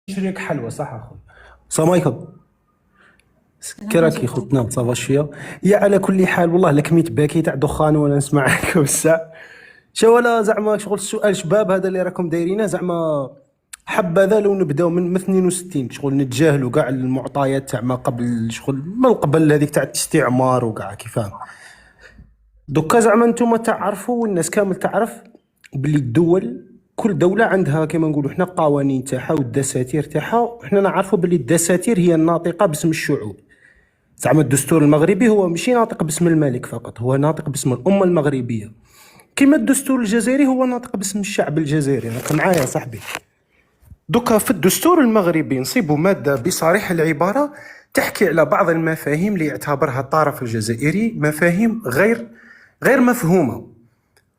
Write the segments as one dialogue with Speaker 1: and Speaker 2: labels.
Speaker 1: نشري لك حلوى صح اخوي؟ السلام عليكم. كي
Speaker 2: السلام
Speaker 1: راكي
Speaker 2: عليكم.
Speaker 1: خوتنا صافا شويه؟ يا على كل حال والله لك ميت باكي تاع دخان وانا نسمعك وسع. شو ولا زعما شغل السؤال شباب هذا اللي راكم دايرينه زعما. حبذا لو نبداو من 62 شغل نتجاهلوا كاع المعطيات تاع ما قبل شغل من قبل هذيك تاع الاستعمار وكاع كيفاه. دوكا زعما نتوما تعرفوا والناس كامل تعرف باللي الدول كل دولة عندها كما نقولوا حنا القوانين تاعها والدساتير تاعها، حنا نعرفوا باللي الدساتير هي الناطقة باسم الشعوب. زعما الدستور المغربي هو ماشي ناطق باسم الملك فقط، هو ناطق باسم الأمة المغربية. كما الدستور الجزائري هو ناطق باسم الشعب الجزائري، راك معايا يا صاحبي؟ دوكا في الدستور المغربي نصيبوا مادة بصريح العبارة تحكي على بعض المفاهيم اللي يعتبرها الطرف الجزائري مفاهيم غير مفهومة.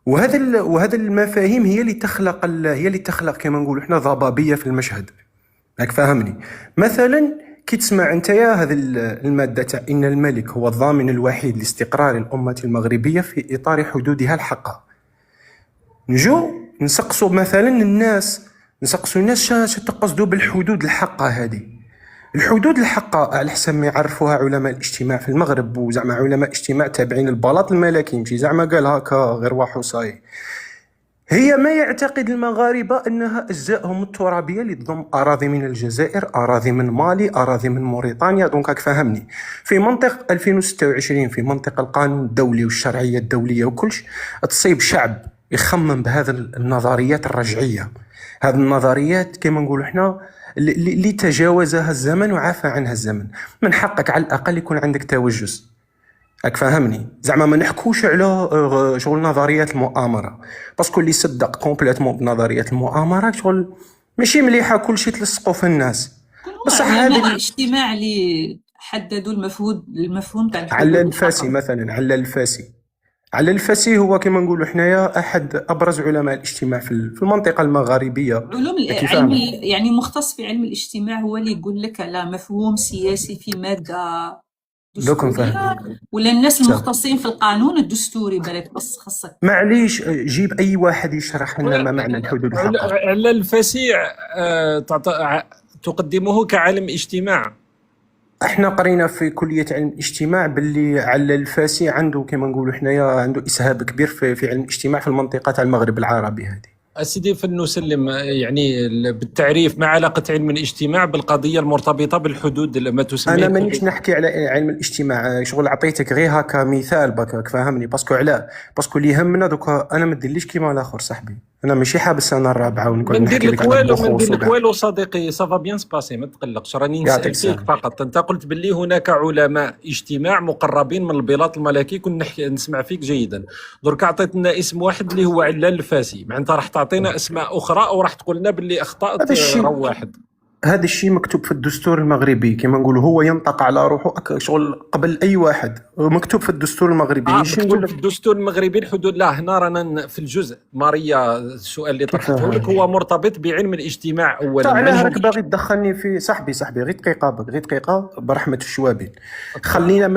Speaker 1: وهذا المفاهيم هي اللي تخلق كما نقولوا احنا ضبابية في المشهد. راك فاهمني؟ مثلا كي تسمع انت يا هذه المادة تاع ان الملك هو الضامن الوحيد لاستقرار الأمة المغربية في إطار حدودها الحقة. نجو نسقسوا مثلا الناس، شا تقصدوا بالحدود الحقة هذه. الحدود الحقة على حسب ما يعرفوها علماء الاجتماع في المغرب، وزعما علماء اجتماع تابعين البلاط الملكي، ماشي زعما قال هكا غير واحد وصاي. هي ما يعتقد المغاربة أنها أجزائهم الترابية اللي تضم أراضي من الجزائر، أراضي من مالي، أراضي من موريتانيا. دونك راك فاهمني، في منطق 2026 في منطق القانون الدولي والشرعية الدولية وكلش تصيب شعب يخمم بهذا النظريات الرجعية. هذه النظريات كما نقولوا احنا اللي تجاوزها الزمن وعافى عنها الزمن. من حقك على الأقل يكون عندك توجس. راك فاهمني؟ زعما ما نحكوش على شغل نظريات المؤامره، باسكو اللي صدق كومبليتمون بنظريات المؤامره شغل ماشي مليحه كلشي تلصقوا في الناس.
Speaker 2: شكون هما
Speaker 1: بصح
Speaker 2: علماء
Speaker 1: هذه
Speaker 2: الاجتماع اللي حددوا المفهوم تاع
Speaker 1: على
Speaker 2: الحدود
Speaker 1: الفاسي
Speaker 2: الحقة؟
Speaker 1: مثلا، على الفاسي هو كما نقولوا حنايا احد ابرز علماء الاجتماع في المنطقه المغاربيه. كيف
Speaker 2: علم
Speaker 1: فاهم؟
Speaker 2: يعني مختص في علم الاجتماع هو اللي يقول لك على مفهوم سياسي في مادة
Speaker 1: دوك
Speaker 2: دستورية،
Speaker 1: نفهم.
Speaker 2: ولا الناس المختصين في القانون الدستوري بالك بس خاصك؟
Speaker 1: معليش جيب اي واحد يشرح لنا ما معنى الحدود الحقه.
Speaker 3: على الفسيع تقدمه كعالم اجتماع.
Speaker 1: احنا قرينا في كلية علم الاجتماع باللي على الفاسي عنده كما نقولوا حنايا عنده اسهاب كبير في علم الاجتماع في المنطقة تاع المغرب العربي هذه.
Speaker 3: سيدي فلنسلم يعني بالتعريف ما علاقة علم الاجتماع بالقضية المرتبطة بالحدود ما تسميه
Speaker 1: انا مانيش نحكي على علم الاجتماع، شغل عطيتك غير هكا مثال بك فاهمني. باسكو علاه؟ باسكو اللي يهمنا دوكا انا ما ديرليش كيما الاخر صاحبي. انا ماشي حابس انا الرابعة
Speaker 3: ما
Speaker 1: ونقعد
Speaker 3: ندير
Speaker 1: نحكي لك
Speaker 3: لك
Speaker 1: على
Speaker 3: والو، ما
Speaker 1: الدخوص
Speaker 3: ندير لك
Speaker 1: وكاع.
Speaker 3: والو صديقي، سافا بيان سباسي، ما تقلقش، راني
Speaker 1: يعطيك
Speaker 3: نسأل فيك
Speaker 1: الصحة.
Speaker 3: فقط. انت قلت باللي هناك علماء اجتماع مقربين من البلاط الملكي، كنا نسمع فيك جيدا. درك عطيتنا اسم واحد اللي هو علال الفاسي، مع انت راح تعطينا اسماء اخرى او راح تقول لنا باللي اخطأت
Speaker 1: هذا الشيء
Speaker 3: رو واحد.
Speaker 1: هذا الشيء مكتوب في الدستور المغربي كما نقولوا، هو ينطق على روحه شغل قبل اي واحد، مكتوب في الدستور المغربي نيش نقول
Speaker 3: مكتوب
Speaker 1: لك.
Speaker 3: في الدستور المغربي الحدود. لا هنا رانا في الجزء ماريا، السؤال اللي طرحته لك هو مرتبط بعلم الاجتماع اولا، من
Speaker 1: علاه
Speaker 3: هم؟
Speaker 1: راك باغي تدخلني في صاحبي غير دقيقه غير دقيقه برحمه الشوابين. خلينا من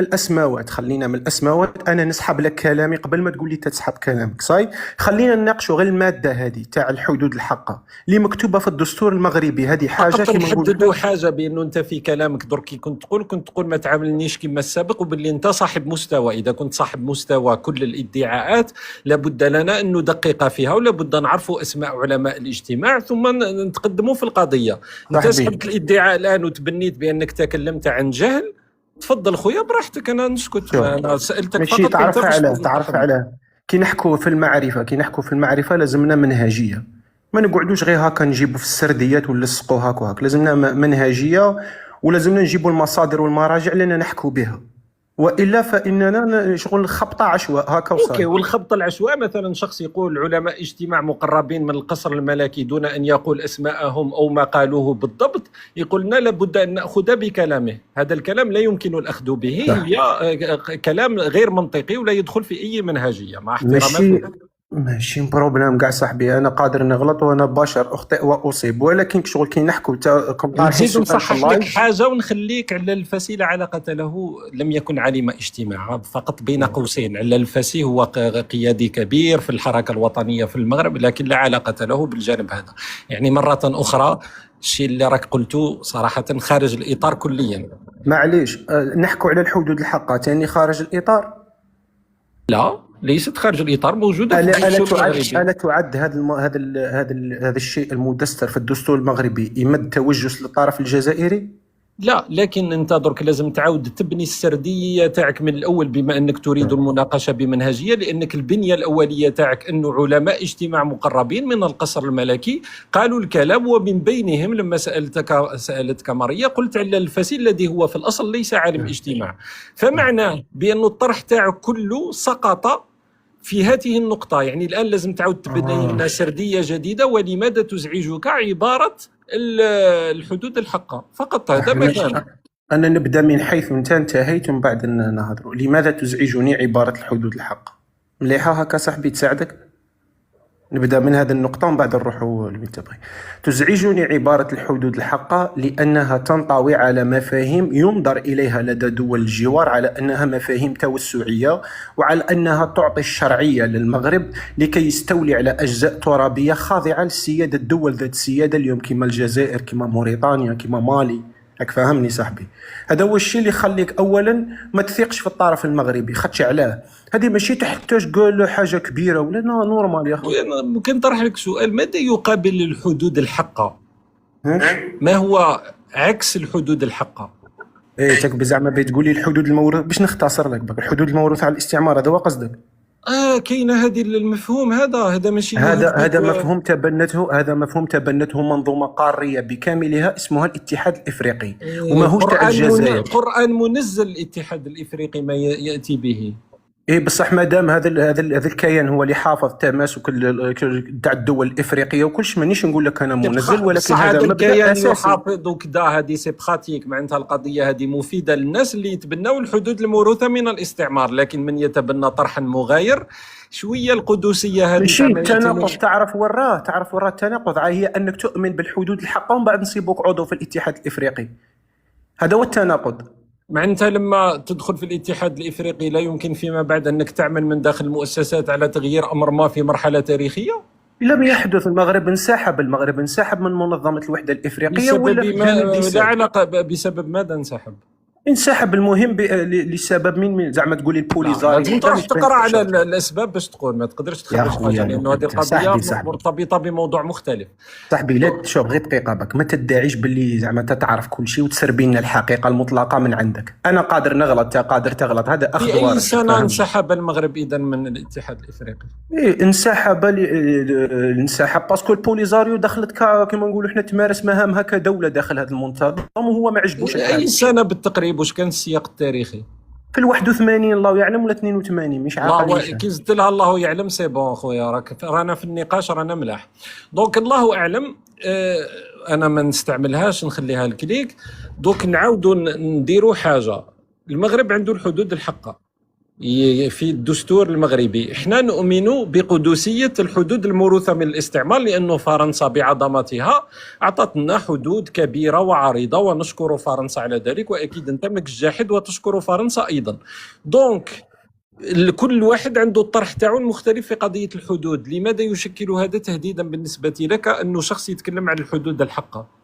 Speaker 1: الاسماوات انا نسحب لك كلامي قبل ما تقول لي تسحب كلامك صاي. خلينا نناقشوا غير الماده هذه تاع الحدود الحقه اللي مكتوبه في الدستور المغربي. هذه حاجه
Speaker 3: فقط
Speaker 1: كما نقول
Speaker 3: نحددوا حاجه، بانه انت في كلامك دركي كنت تقول ما تعاملنيش كما السابق، وباللي انت صاحب مستوى. اذا كنت صاحب مستوى كل الادعاءات لابد لنا ان ندقق فيها، ولابد نعرفوا اسماء علماء الاجتماع ثم نتقدموا في القضيه. انت
Speaker 1: صاحبي.
Speaker 3: سحبت الادعاء الان وتبنيت بانك تكلمت عن جهل. تفضل خويا براحتك، انا نسكت،
Speaker 1: شوف
Speaker 3: انا سالتك
Speaker 1: ماشي
Speaker 3: فقط انت
Speaker 1: تعرف
Speaker 3: باش
Speaker 1: علاه،
Speaker 3: تتقدم.
Speaker 1: كي نحكوا في المعرفه لازمنا منهجيه. ما نقعدوش غير هكا نجيبوا في السرديات ونلصقوا هاك وهاك، لازمنا منهجيه ولازمنا نجيبوا المصادر والمراجع لنا نحكوا بها، والا فاننا شغل خبطه عشواء هكا
Speaker 3: اوكي،
Speaker 1: وصاي.
Speaker 3: والخبط العشواء مثلا شخص يقول علماء اجتماع مقربين من القصر الملكي دون ان يقول اسماءهم او ما قالوه بالضبط، يقول لنا لابد ان ناخذ بكلامه. هذا الكلام لا يمكن الاخذ به،
Speaker 1: صح.
Speaker 3: هي كلام غير منطقي ولا يدخل في اي منهجيه، مع احترامات
Speaker 1: ماشي
Speaker 3: لك.
Speaker 1: ماشي بروبليم كاع صاحبي، انا قادر نغلط وانا بشر اخطئ واصيب، ولكن شغل كي نحكوا كم طارحين
Speaker 3: نزيد
Speaker 1: سؤال في
Speaker 3: نصحح لك
Speaker 1: اللايف.
Speaker 3: حاجة ونخليك على الفسي لا علاقة له، لم يكن علم اجتماع، فقط بين قوسين. على الفسي هو قيادي كبير في الحركة الوطنية في المغرب، لكن لا علاقة له بالجانب هذا. يعني مرة أخرى الشيء اللي راك قلته صراحة خارج الإطار كليا.
Speaker 1: معليش نحكوا على الحدود الحقة تاني خارج الاطار.
Speaker 3: لا، ليست خارج الإطار، موجودة في
Speaker 1: ألا
Speaker 3: الدستور
Speaker 1: تعد
Speaker 3: المغربي.
Speaker 1: تعد هذا الشيء المدستر في الدستور المغربي يمد توجس للطرف الجزائري؟
Speaker 3: لا، لكن انت درك لازم تعاود تبني السرديه تاعك من الاول، بما انك تريد المناقشه بمنهجيه، لانك البنيه الاوليه تاعك انه علماء اجتماع مقربين من القصر الملكي قالوا الكلام، ومن بينهم لما سالتك ماريا قلت على الفسي الذي هو في الاصل ليس عالم اجتماع، فمعناه بان الطرح تاعك كله سقط في هذه النقطة. يعني الآن لازم تعود تبني لنا سردية جديدة، ولماذا تزعجك عبارة الحدود الحقة، فقط هذا ما كان.
Speaker 1: أنا نبدأ من حيث أنت انتهيت ومن بعد نهضروا. لماذا تزعجني عبارة الحدود الحقة؟ مليحة هكا صاحبي تساعدك؟ نبدأ من هذه النقطة ومن بعد نروحوا لوين تبغي. تزعجني عبارة الحدود الحقة لأنها تنطوي على مفاهيم ينظر إليها لدى دول الجوار على أنها مفاهيم توسعية، وعلى أنها تعطي الشرعية للمغرب لكي يستولي على أجزاء ترابية خاضعة للسيادة الدول ذات السيادة اليوم، كما الجزائر، كما موريتانيا، كما مالي. راك فاهمني صاحبي؟ هذا هو الشيء اللي يخليك اولا ما تثيقش في الطرف المغربي. خاطش علاه؟ هذه ماشي تحتاج تقول حاجه كبيره ولا نورمال يا اخي.
Speaker 3: ممكن نطرح لك سؤال، ماذا يقابل الحدود الحقة؟
Speaker 1: ها؟
Speaker 3: ما هو عكس الحدود الحقة؟
Speaker 1: ايه تك زعما بتقول لي الحدود الموروث، باش نختصر لك بك الحدود الموروثه على الاستعمار، هذا هو قصدك؟
Speaker 3: كاين هذه المفهوم، هذا ماشي
Speaker 1: هذا مفهوم تبنته منظومه قاريه بكاملها اسمها الاتحاد الافريقي، وماهوش تاع الجزائر.
Speaker 3: قرآن منزل الاتحاد الافريقي ما ياتي به.
Speaker 1: ايه بصح مادام هذا الكيان هو اللي حافظ تماسك تاع الدول الافريقيه وكلش، مانيش نقول لك انا منزل، ولكن هذا مبدا اساسي.
Speaker 3: يحافظ وكذا، هذه سي براتيك، معناتها القضيه هذه مفيده للناس اللي يتبنوا الحدود الموروثه من الاستعمار، لكن من يتبنى طرحا مغاير شويه القدسيه هذه
Speaker 1: ماشي التناقض. تعرف وراه التناقض، هي انك تؤمن بالحدود الحقه ومن بعد نصيبوك عضو في الاتحاد الافريقي. هذا هو التناقض.
Speaker 3: معناتها لما تدخل في الاتحاد الافريقي لا يمكن فيما بعد انك تعمل من داخل المؤسسات على تغيير امر ما في مرحله تاريخيه؟
Speaker 1: لم يحدث. المغرب انسحب من منظمه الوحده الافريقيه، ولا
Speaker 3: لا علاقه بسبب ماذا انسحب؟
Speaker 1: انسحب المهم لسبب من زعما تقول لي البوليزاري.
Speaker 3: لازم تروح تقرا على الاسباب باش تقول، ما تقدرش تخرج حاجه، لانه هذه القضيه مرتبطه بموضوع مختلف.
Speaker 1: صاحبي لا شوف غير دقيقه بك، ما تدعيش باللي زعما تعرف كل شيء وتسربي لنا الحقيقه المطلقه من عندك. انا قادر نغلط، قادر تغلط، هذا اخذ
Speaker 3: وارد. في اي سنه انسحب المغرب اذا من الاتحاد الافريقي؟
Speaker 1: انسحب باسكو البوليزاريو دخلت كما نقولوا احنا تمارس مهامها كدوله داخل هذا المنظم، وهو ما عجبوش
Speaker 3: اي سنه بالتقريب؟ واش كان السياق التاريخي؟
Speaker 1: في 81 الله يعلم ولا 82 مش عارف.
Speaker 3: كي زدت لها الله يعلم سي بون خويا، رانا في النقاش رانا ملاح. دونك الله اعلم. انا ما نستعملهاش، نخليها لك. دوك نعاودوا نديروا حاجه. المغرب عنده الحدود الحقه في الدستور المغربي. احنا نؤمن بقدسية الحدود الموروثة من الاستعمار، لأنه فرنسا بعظمتها أعطت لنا حدود كبيرة وعريضة، ونشكر فرنسا على ذلك، وأكيد أنت ماكش جاحد وتشكر فرنسا أيضا. دونك كل واحد عنده الطرح تاعو المختلف في قضية الحدود. لماذا يشكل هذا تهديدا بالنسبة لك أنه شخص يتكلم عن الحدود الحقة؟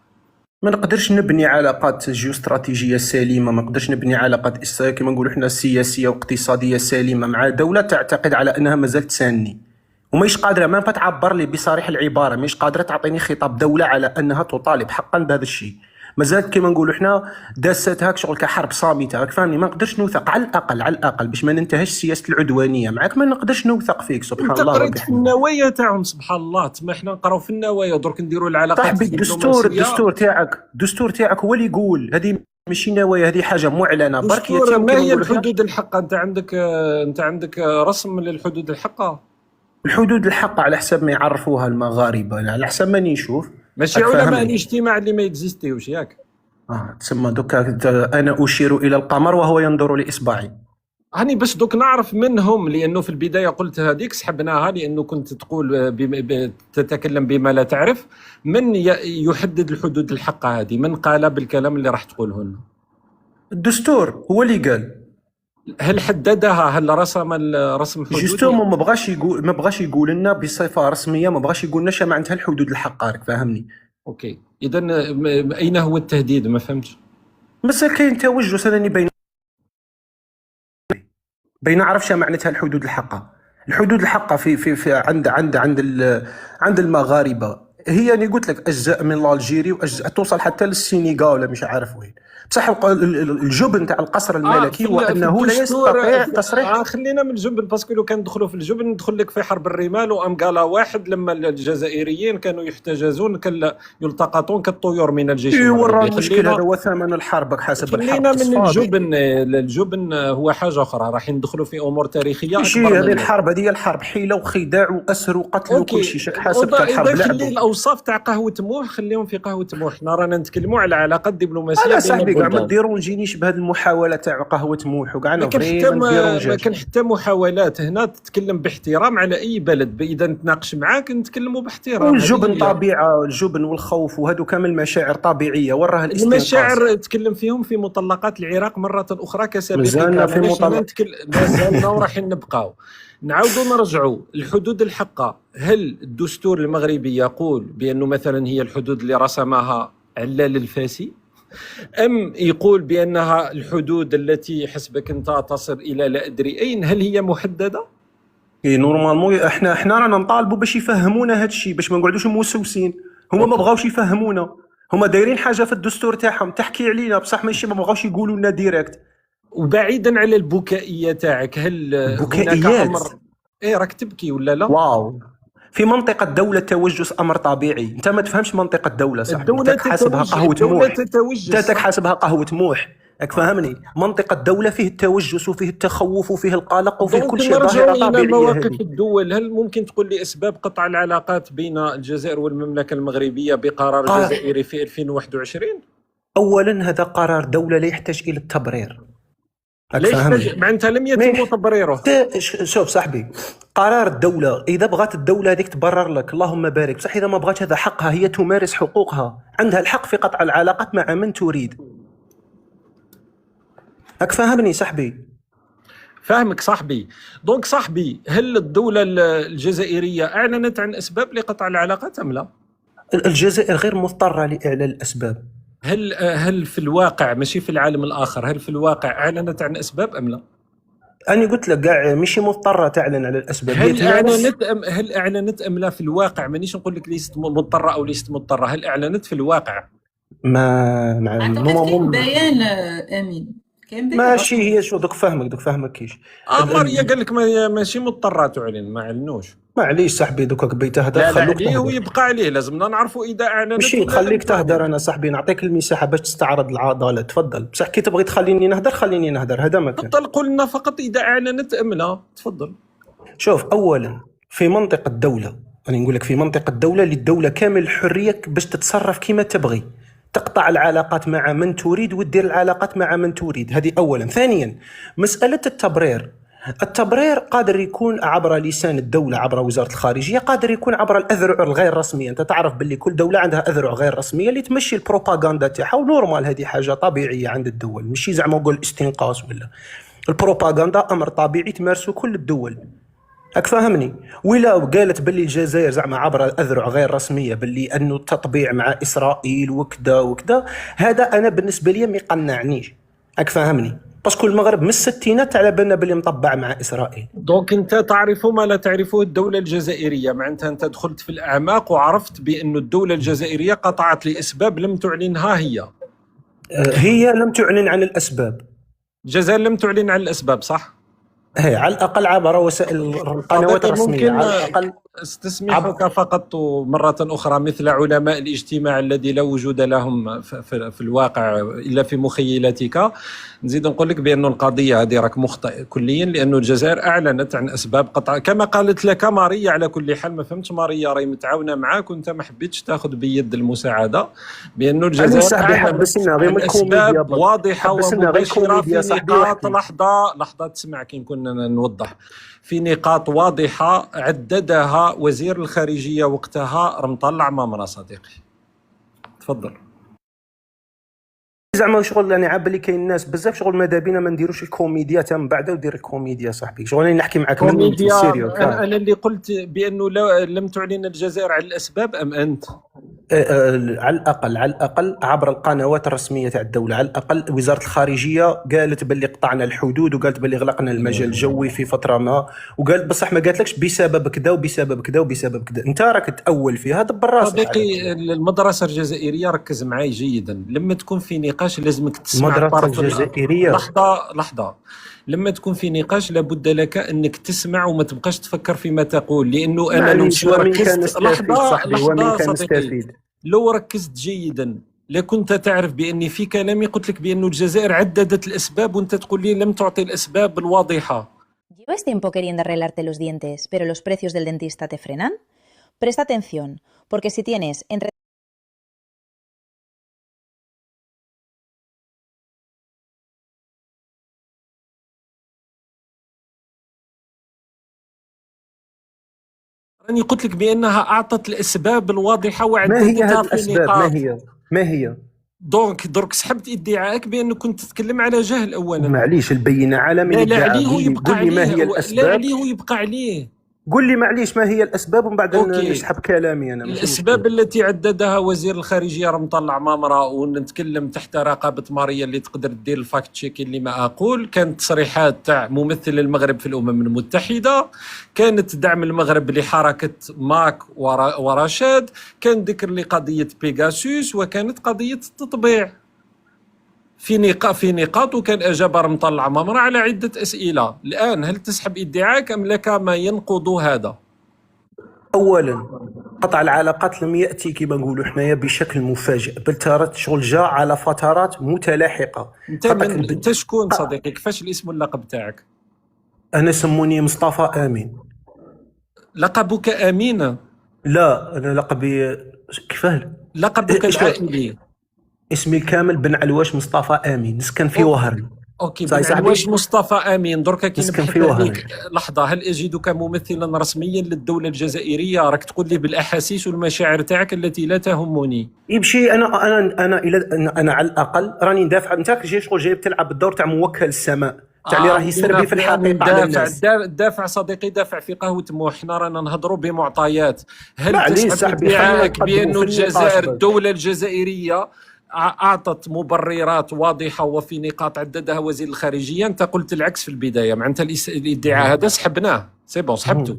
Speaker 1: ما نقدرش نبني علاقات جيوستراتيجيه سليمه، ما نقدرش نبني علاقات كما نقولوا احنا سياسيه واقتصاديه سليمه مع دوله تعتقد على انها مازال تساني، وماهيش قادره ما تعبر لي بصريح العباره، ماهيش قادره تعطيني خطاب دوله على انها تطالب حقا بهذا الشيء. مازالت كما نقولوا احنا داستها شغل كحرب صامته. راك فاهمني؟ ما نقدرش نوثق على الاقل باش ما ننتهش سياسه العدوانيه معك، ما نقدرش نوثق فيك. سبحان الله.
Speaker 3: انت قريت في النوايا تاعهم سبحان الله، تما احنا نقراو في النوايا، درك نديروا العلاقات.
Speaker 1: صاحبي الدستور تاعك هو اللي يقول، هذه ماشي نوايا، هذه حاجه معلنه برك.
Speaker 3: ما هي الحدود الحقه؟ انت عندك رسم للحدود الحقه؟
Speaker 1: الحدود الحقه على حسب ما يعرفوها المغاربه، على حسب ما نشوف،
Speaker 3: ماشي علماء الاجتماع اللي ما يكزيستيوش ياك.
Speaker 1: تسمى دوكا انا اشير الى القمر وهو ينظر لاصبعي.
Speaker 3: هاني بس دوك نعرف منهم، لانه في البدايه قلت هذيك سحبناها لانه كنت تقول تتكلم بما لا تعرف. من يحدد الحدود الحقه هذه؟ من قال بالكلام اللي راح تقوله لنا؟
Speaker 1: الدستور هو اللي قال.
Speaker 3: هل حددها؟ هل رسم حدود؟
Speaker 1: جوستومون ما بغاش يقول لنا بصفه رسميه، ما بغاش يقول لنا شنو معناتها الحدود الحقه، راك فاهمني.
Speaker 3: اوكي، اذا اين هو التهديد؟ ما فهمتش.
Speaker 1: بس كاين توجس انني بين عرف شنو معناتها الحدود الحقه. الحدود الحقه في عند المغاربه هي اللي قلت لك اجزاء من الجيري واجزاء توصل حتى للسينيغال ولا مش عارف وين. بصح الجبن تاع القصر الملكي هو انه لا يستطيع تصريح.
Speaker 3: خلينا من الجبن، باسكو لو كان ندخلوا في الجبن ندخل لك في حرب الرمال وامقالا واحد، لما الجزائريين كانوا يحتجزون يلتقطون كالطيور من الجيش
Speaker 1: المغربي. المشكل هذا هو ثمن الحرب حسب الحرب.
Speaker 3: خلينا من الجبن هو حاجه اخرى، راح ندخلوا في امور تاريخيه
Speaker 1: اكبر. هذه الحرب، هذه الحرب حيله وخداع واسر وقتل وكل شيء شك حسب الحرب.
Speaker 3: خلي الاوصاف تاع قهوه موح خليهم في قهوه موح. حنا رانا نتكلموا على علاقات دبلوماسيه بين
Speaker 1: كاع ما ديرونجينيش بهذه المحاوله تاع قهوه موح وكاع.
Speaker 3: ما كان حتى محاولات هنا تتكلم باحترام على اي بلد. اذا نتناقش معاك نتكلموا باحترام.
Speaker 1: والجبن طبيعه، الجبن والخوف وهذو كامل مشاعر طبيعيه. وراها الاستنقاص.
Speaker 3: المشاعر تكلم فيهم في مطلقات العراق مره اخرى كسابقين.
Speaker 1: مازالنا في مطلقات،
Speaker 3: مازالنا وراح نبقاو نعاودوا نرجعوا الحدود الحقه. هل الدستور المغربي يقول بانه مثلا هي الحدود اللي رسمها علال الفاسي، أم يقول بأنها الحدود التي حسبك أنت تصل إلى لا أدري أين؟ هل هي محددة؟
Speaker 1: نورمالمون احنا رانا نطالبوا باش يفهمونا هذا الشيء، باش ما نقعدوش موسوسين. هما ما بغاوش يفهمونا، هما دايرين حاجه في الدستور تاعهم تحكي علينا، بصح ماشي ما بغاوش يقولوا لنا ديريكت.
Speaker 3: وبعيدا على البكائيه تاعك، هل هناك امر راك تبكي ولا لا؟
Speaker 1: واو، في منطقة دولة توجس أمر طبيعي. أنت ما تفهمش منطقة دولة صح؟
Speaker 3: الدولة
Speaker 1: حاسبها قهوة موح.
Speaker 3: أنت
Speaker 1: حاسبها قهوة موح، راك فاهمني؟ منطقة دولة فيه التوجس وفيه التخوف وفيه القلق وفيه كل شيء ظاهرة طبيعية.
Speaker 3: مواقف الدول، هل ممكن تقول لي أسباب قطع العلاقات بين الجزائر والمملكة المغربية بقرار الجزائري في 2021؟
Speaker 1: أولا هذا قرار دولة لا يحتاج إلى التبرير.
Speaker 3: ليش معناتها لم يتم تبريره؟
Speaker 1: شوف صاحبي، قرار الدولة إذا بغات الدولة هذيك تبرر لك اللهم بارك، بصح إذا ما بغاتش هذا حقها، هي تمارس حقوقها، عندها الحق في قطع العلاقات مع من تريد. راك فاهمني صاحبي؟
Speaker 3: فاهمك صاحبي. دونك صاحبي، هل الدولة الجزائرية أعلنت عن أسباب لقطع العلاقات أم لا؟
Speaker 1: الجزائر غير مضطرة لإعلان الأسباب.
Speaker 3: هل في الواقع، ماشي في العالم الآخر، هل في الواقع أعلنت عن أسباب أم لا؟
Speaker 1: أنا قلت لك كاع ماشي مضطرة تعلن على الأسباب.
Speaker 3: هل أعلنت أم لا في الواقع؟ مانيش نقول لك ليست مضطرة أو ليست مضطرة، هل أعلنت في الواقع؟
Speaker 2: أعتقد بيان أمين
Speaker 1: ماشي. هي شو دوك فهمك كيش
Speaker 3: ماريا قال لك ماشي مضطرة تعلن، ما علنوش.
Speaker 1: معليش صاحبي دوك بيت هذا
Speaker 3: لا عليه ويبقى عليه، لازمنا نعرفوا اذا اعلنت.
Speaker 1: ماشي خليك تهدر انا صاحبي، نعطيك المساحه باش تستعرض العضله. تفضل، بصح كي تبغي تخليني نهدر خليني نهدر، هذا ما كان.
Speaker 3: تفضل قول لنا فقط اذا اعلنت ام لا. تفضل.
Speaker 1: شوف، اولا في منطقه الدوله، انا نقول لك في منطقه الدوله للدوله كامل الحريه باش تتصرف كما تبغي، تقطع العلاقات مع من تريد ودير العلاقات مع من تريد. هذه اولا. ثانيا، مساله التبرير قادر يكون عبر لسان الدولة، عبر وزارة الخارجية، قادر يكون عبر الأذرع الغير رسمية. أنت تعرف باللي كل دولة عندها أذرع غير رسمية اللي تمشي البروباغندا تاعها، ونورمال هذه حاجة طبيعية عند الدول، ماشي زعما نقول استنقاص ولا. البروباغندا أمر طبيعي تمارسه كل الدول، راك فاهمني؟ ولا قالت باللي الجزائر زعما عبر أذرع غير رسمية باللي أنه التطبيع مع إسرائيل وكذا وكذا، هذا أنا بالنسبة لي ما يقنعنيش، راك فاهمني؟ باسكو المغرب من الستينات على بالنا باللي مطبع مع اسرائيل.
Speaker 3: دونك انت تعرف ما لا تعرفه الدوله الجزائريه، معناتها انت دخلت في الاعماق وعرفت بأن الدوله الجزائريه قطعت لاسباب لم تعلنها هي
Speaker 1: لم تعلن عن الاسباب.
Speaker 3: الجزائر لم تعلن عن الاسباب، صح؟
Speaker 1: على الاقل عبر وسائل القنوات
Speaker 3: صديقي
Speaker 1: الرسميه،
Speaker 3: ممكن
Speaker 1: على الاقل
Speaker 3: استسمحك فقط مرة أخرى مثل علماء الاجتماع الذي لا وجود لهم في الواقع إلا في مخيلتك، نزيد نقول لك بأن القضية هذه راك مخطئ كليا، لأن الجزائر أعلنت عن أسباب قطع كما قالت لك ماريا. على كل حال ما فهمتش ماريا راهي متعاونة معاك وأنت ما حبيتش تاخذ بيد المساعدة، بأن
Speaker 1: معليش
Speaker 3: الجزائر
Speaker 1: صاحبي،
Speaker 3: أعلنت
Speaker 1: حبسنا غير
Speaker 3: عن
Speaker 1: من الكوميديا
Speaker 3: أسباب واضحة
Speaker 1: حبسنا غير
Speaker 3: ومباشرة
Speaker 1: كوميديا
Speaker 3: في
Speaker 1: صاحبي
Speaker 3: نقاط.
Speaker 1: واحكي.
Speaker 3: لحظة تسمع كي كنا نوضح في نقاط واضحة عددها وزير الخارجية وقتها رمطلع مامرا. صديقي تفضل.
Speaker 1: زعما شغل انا عاب اللي كاين ناس بزاف شغل ماذا بينا ما نديروش الكوميديا من بعد ودير الكوميديا صاحبي. شغل انا نحكي معك من
Speaker 3: كوميديا.
Speaker 1: سيريو.
Speaker 3: أنا اللي قلت بأنه لم تعلن الجزائر عن الأسباب أم أنت؟
Speaker 1: على الاقل عبر القنوات الرسميه تاع الدوله، على الاقل وزاره الخارجيه قالت باللي قطعنا الحدود، وقالت باللي غلقنا المجال الجوي في فتره ما، وقالت بصح ما قالتلكش بسبب كذا وبسبب كذا وبسبب كذا. انت راك تاول فيها دبر راسك.
Speaker 3: صديقي المدرسة الجزائرية ركز معي جيدا، لما تكون في نقاش لازمك تسمع
Speaker 1: المدرسه
Speaker 3: الطرف
Speaker 1: الجزائريه.
Speaker 3: لحظة. لما تكون في نقاش لابد لك انك تسمع وما تبقاش تفكر فيما تقول، لانه انا لو ركزت لحظة صديقي، لو ركزت جيدا لكنت تعرف باني في كلامي قلت لك بان الجزائر عددت الاسباب وانت تقول لي لم تعطي الاسباب الواضحة.
Speaker 4: ¿Llevas tiempo queriendo arreglarte los dientes, pero los precios del dentista te frenan? Presta atención, porque si tienes entre
Speaker 3: راني قلت لك بانها اعطت الاسباب الواضحة
Speaker 1: ما هي
Speaker 3: وعددتها
Speaker 1: هذه
Speaker 3: في
Speaker 1: الاسباب؟
Speaker 3: نقاط.
Speaker 1: ما هي
Speaker 3: درك سحبت ادعائك بانك كنت تتكلم على جهل اولا.
Speaker 1: معليش البينه على من
Speaker 3: لا
Speaker 1: ادعى.
Speaker 3: عليه يبقى
Speaker 1: قول لي ما هي
Speaker 3: عليه، لا
Speaker 1: الاسباب.
Speaker 3: عليه يبقى عليه.
Speaker 1: قول لي معليش ما هي الاسباب ومن بعد
Speaker 3: أوكي.
Speaker 1: نسحب كلامي انا.
Speaker 3: الاسباب التي عددها وزير الخارجيه رمطلع مامرا، ونتكلم تحت رقابه ماريا اللي تقدر دير الفاكت تشيك اللي ما اقول، كانت تصريحات تاع ممثل المغرب في الامم المتحده، كانت دعم المغرب لحركه ماك ورشاد، كان ذكر لقضيه بيغاسوس، وكانت قضيه التطبيع في نقاط، وكان اجاب رمطلع مامرا على عده اسئله. الان هل تسحب ادعاءك ام لك ما ينقض هذا؟
Speaker 1: اولا قطع العلاقات لم ياتي كما نقولوا حنايا بشكل مفاجئ، بل ترى شغل جاء على فترات متلاحقه.
Speaker 3: انت شكون صديقي؟ كيفاش الاسم واللقب تاعك؟
Speaker 1: انا سموني مصطفى امين.
Speaker 3: لقبك امين؟
Speaker 1: لا انا لقبي كيفاه
Speaker 3: لقبك العائلي؟
Speaker 1: اسمي الكامل بن علواش مصطفى امين، نسكن في وهران.
Speaker 3: اوكي بن علواش مصطفى امين. دركا كي
Speaker 1: نسكن في وهران.
Speaker 3: لحظه، هل اجدك ممثلا رسميا للدوله الجزائريه؟ راك تقول لي بالاحاسيس والمشاعر تاعك التي لا تهمني.
Speaker 1: يمشي انا على الاقل راني ندافع. انت جاي شغل جاي تلعب الدور تاع موكل السماء تاع اللي راه يسربي في الحقيقه على الناس.
Speaker 3: دافع صديقي، دافع في قهوه مو، حنا رانا نهضروا بمعطيات. هل تسحب
Speaker 1: صاحبي
Speaker 3: ادعاءك بأن الجزائر الدوله الجزائريه أعطت مبررات واضحة وفي نقاط عددها وزير الخارجية؟ أنت قلت العكس في البداية، معناتها الادعاء هذا سحبناه، سي بون سحبته.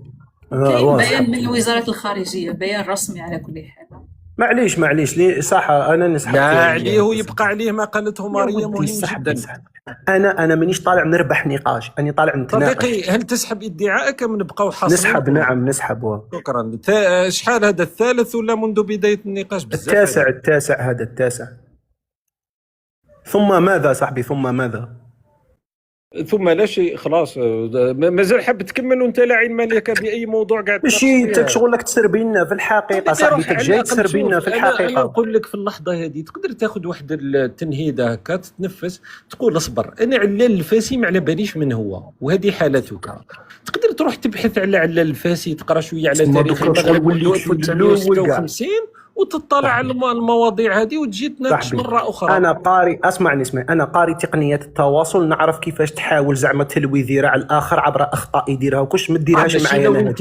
Speaker 2: كاين بيان من وزارة الخارجية، بيان رسمي على كل حال.
Speaker 1: معليش لي صح انا نسحب.
Speaker 3: لا عليه ويبقى عليه ما قالته ماريا مهم جدا.
Speaker 1: انا مانيش طالع نربح نقاش، اني طالع نتناقش.
Speaker 3: صديقي هل تسحب ادعائك ام نبقاو حاصلين؟
Speaker 1: نسحب. نعم نسحب.
Speaker 3: شكرا. شحال هذا الثالث ولا منذ بداية النقاش؟
Speaker 1: التاسع هذا التاسع. ثم ماذا صاحبي؟ ثم ماذا؟
Speaker 3: ثم لا شيء، خلاص. مازال حاب تكمل وانت لا علم لك باي موضوع قاعد
Speaker 1: ماشي انت شغل لك تسربينا في الحقيقه صاحبي، انت جاي تسربينا في الحقيقه.
Speaker 3: انا نقول لك في اللحظه هذه تقدر تاخذ واحد التنهيده هكا، تتنفس، تقول اصبر انا علال الفاسي ما على باليش من هو، وهذه حالتك. تقدر تروح تبحث على علال الفاسي، تقرا شويه على تاريخ المغرب منذ 1956 وتطلع على المواضيع هذه وتجي تناقش مره اخرى.
Speaker 1: انا قاري، اسمعني انا قاري تقنيات التواصل، نعرف كيفاش تحاول زعما تلوي ذراع الاخر عبر اخطاء يديرها وكش ما ديرهاش معايا انا.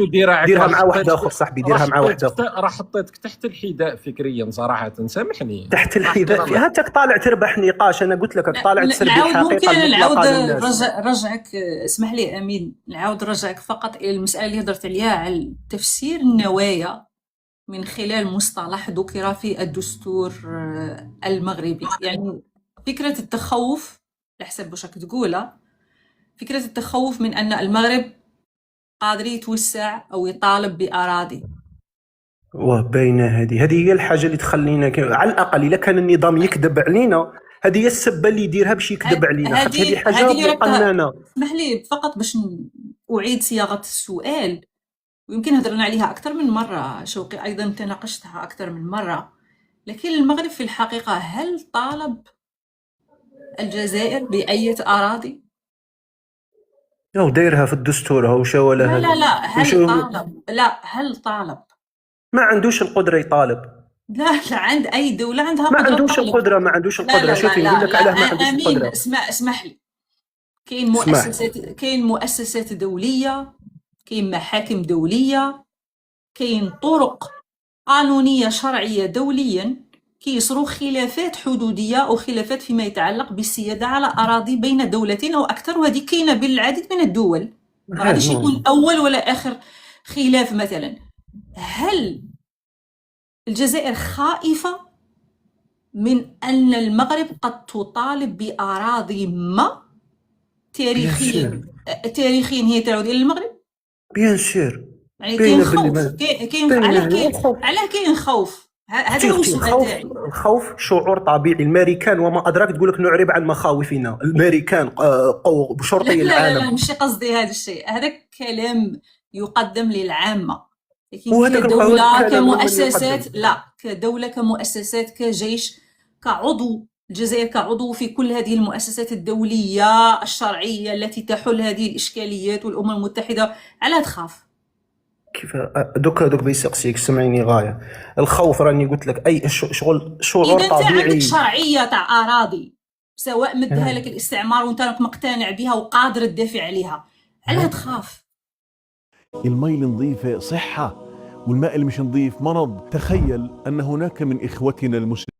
Speaker 1: ديرها مع واحد اخر صاحبي، ديرها مع واحد اخر.
Speaker 3: راه حطيتك تحت الحذاء فكريا صراحه، سامحني.
Speaker 1: تحت الحذاء هاتك طالع تربح نقاش. انا قلت لك طالع تسربي الحقيقه.
Speaker 2: ممكن نعاود رجعك، اسمح لي امين، نعاود رجعك فقط الى المساله اللي هضرت عليها على تفسير النوايا من خلال مصطلح ذكر في الدستور المغربي. يعني فكرة التخوف لحسب واش راك تقولها فكرة التخوف من أن المغرب قادر يتوسع أو يطالب بأراضي.
Speaker 1: وباينه هذه هي الحاجه اللي تخلينا على الاقل الا كان النظام يكذب علينا، هذه هي السبه اللي يديرها باش يكذب علينا، خاطر هذه حاجه
Speaker 2: اللي
Speaker 1: مقننه.
Speaker 2: اسمح لي فقط باش أعيد صياغة السؤال، ويمكن هضرنا عليها أكثر من مرة شوقي، أيضا تناقشتها أكثر من مرة. لكن المغرب في الحقيقة هل طالب الجزائر بأية أراضي؟
Speaker 1: هو دايرها في الدستور، هو شو لها.
Speaker 2: لا هل طالب؟
Speaker 1: ما عندوش القدره يطالب،
Speaker 2: لا عند أي دولة عندها
Speaker 1: ما
Speaker 2: قدرة
Speaker 1: عندوش
Speaker 2: طالب.
Speaker 1: القدره، ما عندوش القدره. شوفي نقول لك علاه ما عندوش
Speaker 2: أمين
Speaker 1: القدره.
Speaker 2: اسمح لي،
Speaker 1: اسمح.
Speaker 2: كاين مؤسسات دولية، كاين محاكم دولية، كاين طرق قانونية شرعية دوليا كيصروا خلافات حدودية أو خلافات فيما يتعلق بالسيادة على أراضي بين دولتين أو أكثر، وهذه كاينة بين العديد من الدول، ما غاديش يكون أول ولا آخر خلاف. مثلا هل الجزائر خائفة من أن المغرب قد تطالب بأراضي ما تاريخيا هي تعود إلى المغرب؟
Speaker 1: بيان سير.
Speaker 2: يعني كاين خوف، علاه كاين خوف؟ هذا هو السؤال تاعي.
Speaker 1: الخوف شعور طبيعي. الامريكان وما ادراك تقول لك نعرب عن مخاوفنا. الامريكان شرطي العالم.
Speaker 2: لا ماشي قصدي هذا الشيء، هذا كلام يقدم للعامة. لكن كدولة كمؤسسات، لا كدولة كمؤسسات كجيش كعضو، الجزائر كعضو في كل هذه المؤسسات الدولية الشرعية التي تحل هذه الإشكاليات، والأمم المتحدة، على تخاف؟
Speaker 1: كيف دوك بيسقسيك سمعيني غايه. الخوف راني قلت لك اي شغل شعور
Speaker 2: إذا
Speaker 1: طبيعي.
Speaker 2: إذا عندك شرعية تاع أراضي سواء مدها لك الاستعمار وانت راك مقتنع بها وقادر تدافع عليها، علاه تخاف؟
Speaker 5: المي النظيفة صحة، والماء اللي مش نظيف مرض. تخيل أن هناك من إخوتنا المسلمين